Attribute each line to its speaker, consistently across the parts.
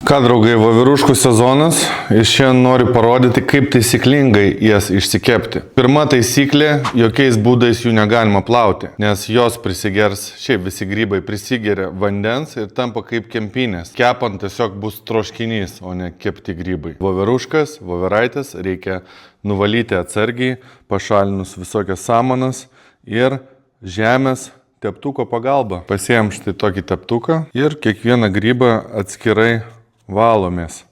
Speaker 1: Ką, draugai, voveruškų sezonas ir šiandien noriu parodyti, kaip taisyklingai jas išsikepti. Pirma taisyklė, jokiais būdais jų negalima plauti, nes jos prisigers, šiaip visi grybai prisigeria vandens ir tampa kaip kempinės. Kepant tiesiog bus troškinys, o ne kepti grybai. Voveruškas, voveraitės reikia nuvalyti atsargiai, pašalinus visokias samanas ir žemės teptuko pagalba. Pasiėm štai tokį teptuką ir kiekvieną grybą atskirai valomės.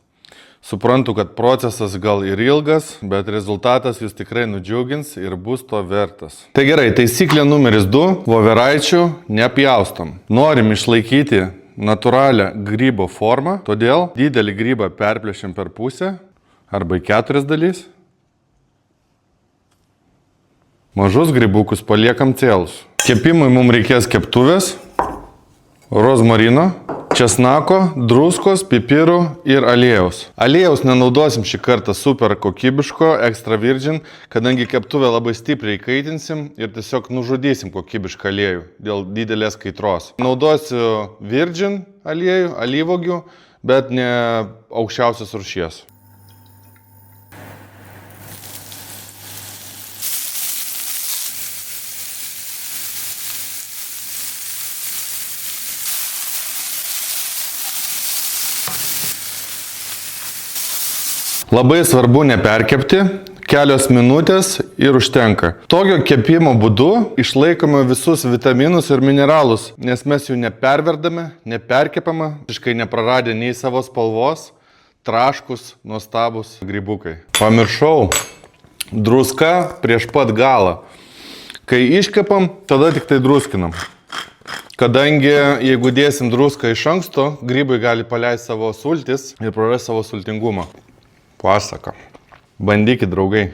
Speaker 1: Suprantu, kad procesas gal ir ilgas, bet rezultatas jūs tikrai nudžiugins ir bus to vertas. Tai gerai, taisyklė numeris 2. Voveraičių nepjaustom. Norim išlaikyti natūralią grybo formą, todėl didelį grybą perplėšiam per pusę arba į 4 dalys. Mažus grybukus paliekam cėlus. Kepimui mums reikės keptuvės, rozmarino, česnako, druskos, pipirų ir aliejaus. Aliejaus nenaudosim šį kartą super kokybiško, extra virgin, kadangi keptuvę labai stipriai kaitinsim ir tiesiog nužudysim kokybišką aliejų dėl didelės kaitros. Naudosiu virgin aliejų, alyvuogių, bet ne aukščiausios rūšies. Labai svarbu neperkepti, kelios minutės ir užtenka. Tokio kepimo būdu išlaikome visus vitaminus ir mineralus, nes mes jų neperverdame, neperkepame, visiškai nepraradę nei savo spalvos, traškus, nuostabus grybukai. Pamiršau, druska prieš pat galą. Kai iškepam, tada tik tai druskinam. Kadangi jeigu dėsim druską iš anksto, grybai gali paleisti savo sultis ir prarasti savo sultingumą. Pasaka. Bandykit, draugai.